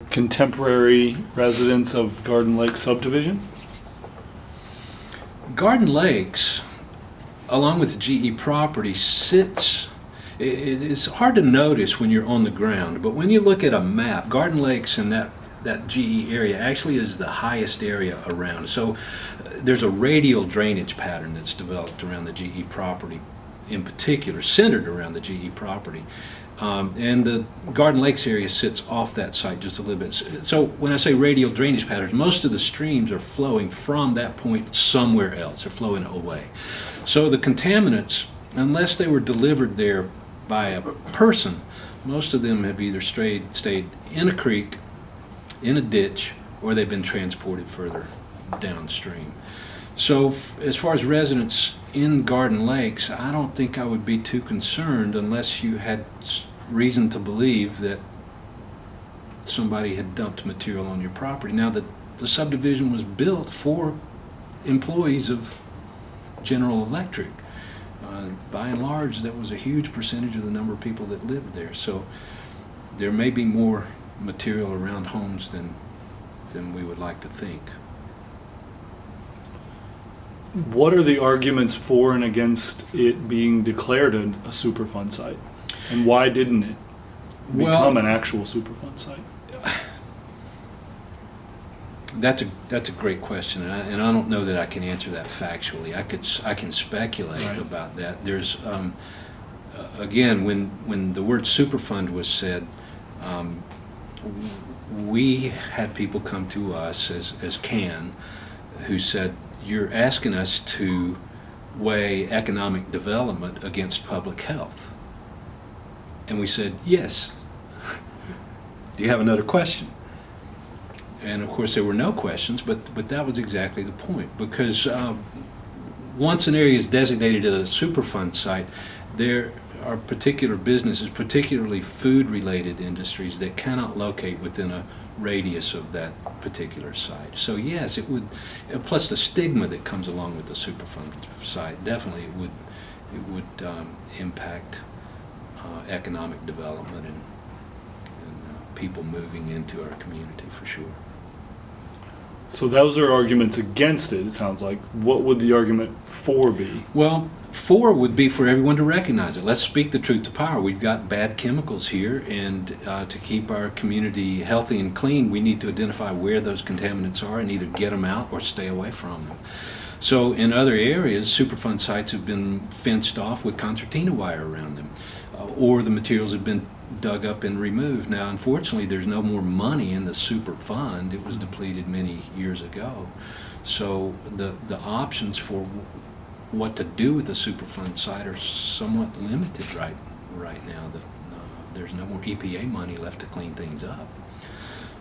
contemporary residents of Garden Lake subdivision? Garden Lakes, along with the GE property, it's hard to notice when you're on the ground, but when you look at a map, Garden Lakes and that GE area actually is the highest area around. So there's a radial drainage pattern that's developed around the GE property, in particular, centered around the GE property. And the Garden Lakes area sits off that site just a little bit. So when I say radial drainage patterns, most of the streams are flowing from that point somewhere else. They're flowing away. So the contaminants, unless they were delivered there by a person, most of them have either stayed in a creek, in a ditch, or they've been transported further downstream. So as far as residents in Garden Lakes, I don't think I would be too concerned unless you had reason to believe that somebody had dumped material on your property. Now, the subdivision was built for employees of General Electric. By and large, that was a huge percentage of the number of people that lived there. So there may be more material around homes than we would like to think. What are the arguments for and against it being declared a Superfund site? And why didn't it become an actual Superfund site? That's a great question, and I don't know that I can answer that factually. I can speculate about that. There's again, when the word Superfund was said, we had people come to us as CAN who said, "You're asking us to weigh economic development against public health." And we said, "Yes." Do you have another question? And of course there were no questions, but that was exactly the point, because once an area is designated as a Superfund site, there are particular businesses, particularly food-related industries, that cannot locate within a radius of that particular site. So yes, it would, plus the stigma that comes along with the Superfund site, definitely it would impact economic development and people moving into our community for sure. So those are arguments against it, it sounds like. What would the argument for be? Well, for would be for everyone to recognize it. Let's speak the truth to power. We've got bad chemicals here, and to keep our community healthy and clean, we need to identify where those contaminants are and either get them out or stay away from them. So in other areas, Superfund sites have been fenced off with concertina wire around them, or the materials have been dug up and removed. Now, unfortunately, there's no more money in the Superfund. It was depleted many years ago. So the options for what to do with the Superfund site are somewhat limited right now. There's no more EPA money left to clean things up.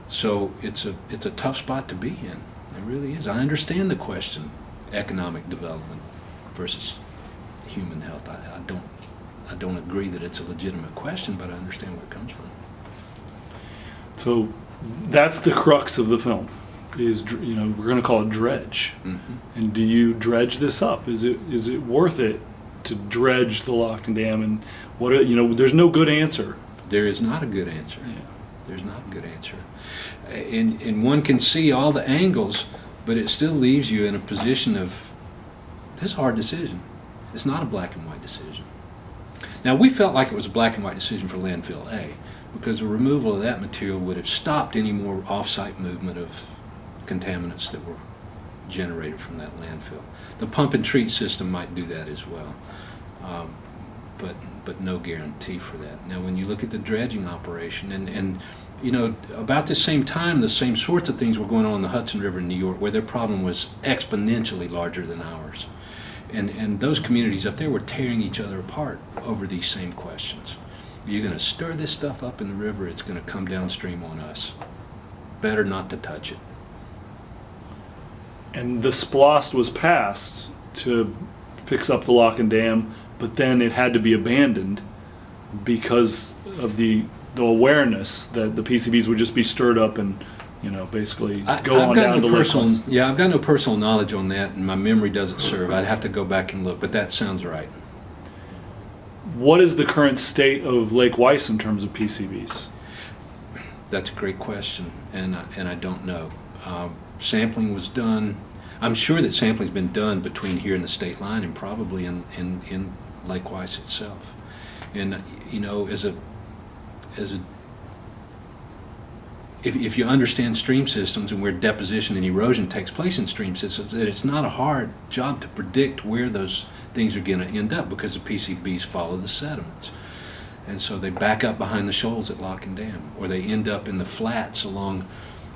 So it's a tough spot to be in. It really is. I understand the question, economic development versus human health. I don't agree that it's a legitimate question, but I understand where it comes from. So that's the crux of the film. Is, you know, we're going to call it dredge. Mm-hmm. And do you dredge this up? Is it worth it to dredge the lock and dam? And what are, there's no good answer. There is not a good answer. Yeah. There's not a good answer. And one can see all the angles, but it still leaves you in a position of, this is a hard decision. It's not a black and white decision. Now, we felt like it was a black and white decision for landfill A, because the removal of that material would have stopped any more off-site movement of contaminants that were generated from that landfill. The pump and treat system might do that as well, but no guarantee for that. Now, when you look at the dredging operation, and about the same time, the same sorts of things were going on in the Hudson River in New York, where their problem was exponentially larger than ours. And those communities up there were tearing each other apart over these same questions. You're going to stir this stuff up in the river, it's going to come downstream on us. Better not to touch it. And the SPLOST was passed to fix up the lock and dam, but then it had to be abandoned because of the awareness that the PCBs would just be stirred up and basically go on down to Lakelands. Yeah, I've got no personal knowledge on that, and my memory doesn't serve. I'd have to go back and look, but that sounds right. What is the current state of Lake Weiss in terms of PCBs? That's a great question, and I don't know. Sampling was done. I'm sure that sampling's been done between here and the state line, and probably in Lake Weiss itself. And you know, if you understand stream systems and where deposition and erosion takes place in stream systems, that it's not a hard job to predict where those things are going to end up, because the PCBs follow the sediments. And so they back up behind the shoals at Lock and Dam, or they end up in the flats along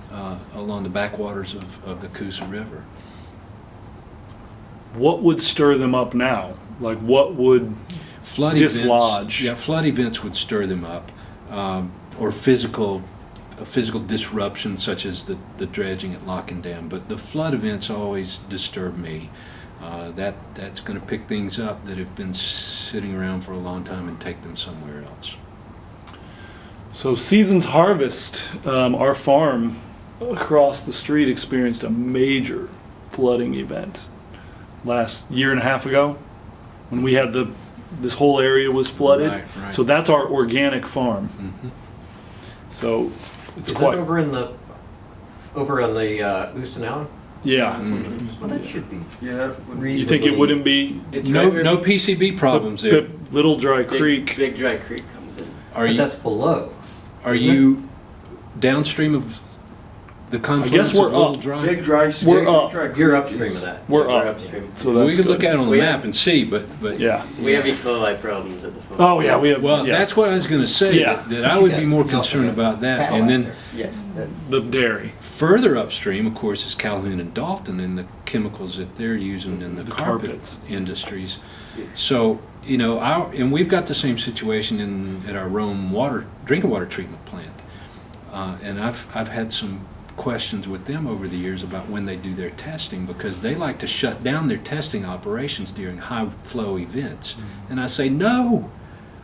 the backwaters of the Coosa River. What would stir them up now? Like, what would Flood dislodge? Events, yeah, flood events would stir them up, or a physical disruption such as the dredging at Lock and Dam. But the flood events always disturb me. That's going to pick things up that have been sitting around for a long time and take them somewhere else. So Seasons Harvest, our farm across the street experienced a major flooding event last year and a half ago, when we had this whole area was flooded. Right. So that's our organic farm. Mm-hmm. So it's Is quite that over on the Houston Allen? yeah. Well, that should be Yeah, You think it wouldn't be it's No, right where no PCB problems there. the Little Dry Creek? Big Dry Creek comes in. Are But you that's below. are you downstream of the confluence we're of Little up. Dry? Big Dry. We're Big up. Dry Creek You're upstream is- of that. We're We're up. upstream. So Well, we that's could look good. at it on the We map have- and see, but Yeah. We have E. coli problems at the farm. Oh yeah, we have. well, yeah, that's what I was going to say. Yeah. That I would be more concerned about that. Cattle And out then there. Yes. the dairy. further upstream, of course, is Calhoun and Dalton and the chemicals that they're using in the The carpet carpets. industries. Yeah. So, you know, and we've got the same situation at our Rome drinking water treatment plant. And I've had some questions with them over the years about when they do their testing, because they like to shut down their testing operations during high flow events. And I say, no,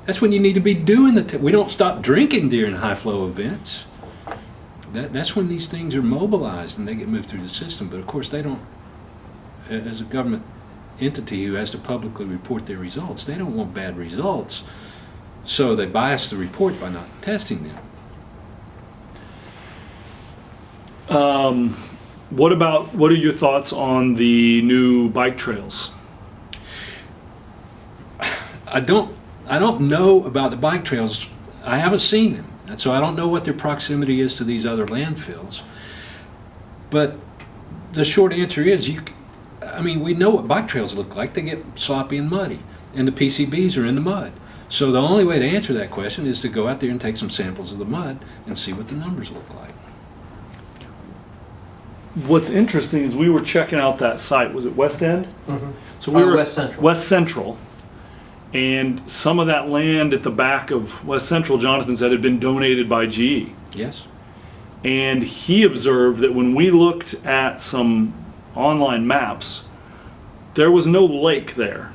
that's when you need to be doing we don't stop drinking during high flow events. That's when these things are mobilized and they get moved through the system. But of course they don't, as a government entity who has to publicly report their results, they don't want bad results. So they bias the report by not testing them. What are your thoughts on the new bike trails? I don't know about the bike trails. I haven't seen them, and so I don't know what their proximity is to these other landfills. But the short answer is, we know what bike trails look like. They get sloppy and muddy, and the PCBs are in the mud. So the only way to answer that question is to go out there and take some samples of the mud and see what the numbers look like. What's interesting is we were checking out that site. Was it West End? Mhm. So we were West Central. West Central, and some of that land at the back of West Central, Jonathan said, had been donated by GE. Yes? And he observed that when we looked at some online maps, there was no lake there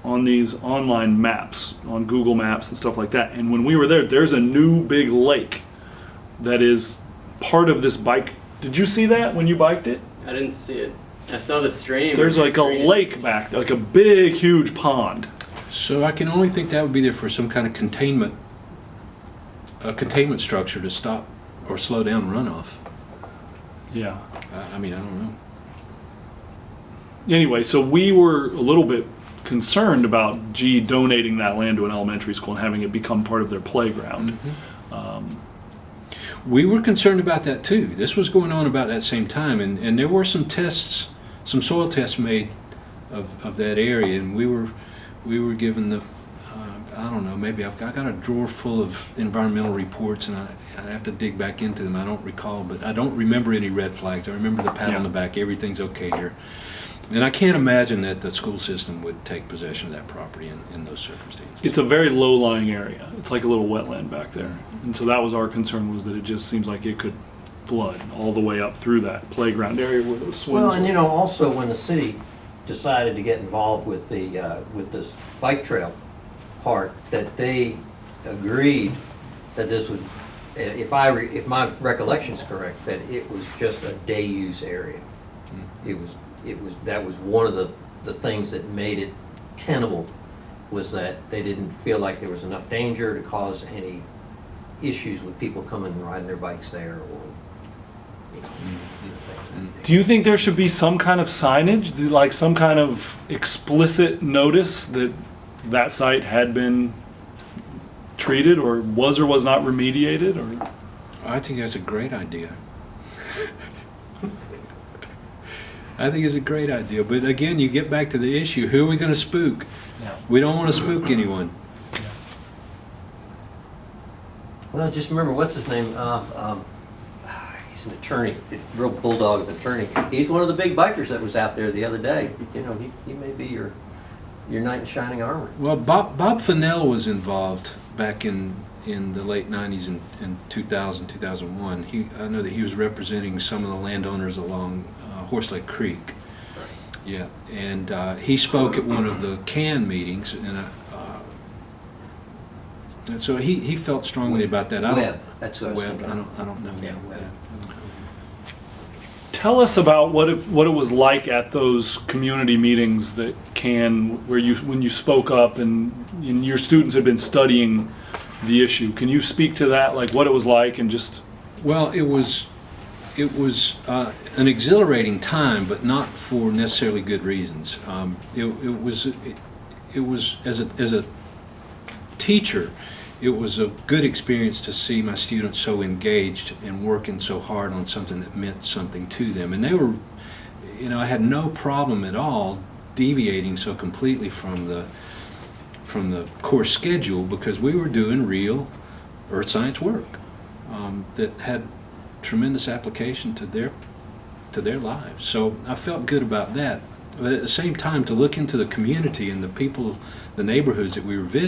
on these online maps, on Google Maps and stuff like that. And when we were there, there's a new big lake that is part of this bike. Did you see that when you biked it? I didn't see it. I saw the stream. There's like a lake back there, like a big, huge pond. So I can only think that would be there for some kind of containment structure to stop or slow down runoff. Yeah. I don't know. Anyway, so we were a little bit concerned about GE donating that land to an elementary school and having it become part of their playground. We were concerned about that too. This was going on about that same time, and there were some tests, some soil tests made of that area, and we were given the, I don't know, maybe I got a drawer full of environmental reports, and I have to dig back into them. I don't recall, but I don't remember any red flags. I remember the pat on the back, everything's okay here. And I can't imagine that the school system would take possession of that property in those circumstances. It's a very low-lying area. It's like a little wetland back there. And so that was our concern, was that it just seems like it could flood all the way up through that playground area where those swims Well, and were. also when the city decided to get involved with with this bike trail part, that they agreed that this would, if my recollection is correct, that it was just a day use area. That was one of the things that made it tenable, was that they didn't feel like there was enough danger to cause any issues with people coming and riding their bikes there, or, you know, things like that. Do you think there should be some kind of signage, like some kind of explicit notice that that site had been treated or was not remediated? Or I think that's a great idea. I think it's a great idea, but again, you get back to the issue, who are we going to spook? We don't want to spook anyone. Well, just remember, what's his name? He's an attorney, a real bulldog of an attorney. He's one of the big bikers that was out there the other day. You know, he may be your knight in shining armor. Well, Bob Fennell was involved back in the late 90s and 2000, 2001. I know that he was representing some of the landowners along Horse Lake Creek. Yeah, and he spoke at one of the CAN meetings, and so he felt strongly about that. Webb, that's what I was Webb, thinking. I don't know. Yeah, Webb. tell us about what it was like at those community meetings that when you spoke up and your students had been studying the issue. Can you speak to that, like what it was like and just? Well, it was an exhilarating time, but not for necessarily good reasons. It was as a teacher, it was a good experience to see my students so engaged and working so hard on something that meant something to them. And they were, I had no problem at all deviating so completely from the course schedule, because we were doing real earth science work that had tremendous application to their lives. So I felt good about that. But at the same time, to look into the community and the people, the neighborhoods that we were visiting,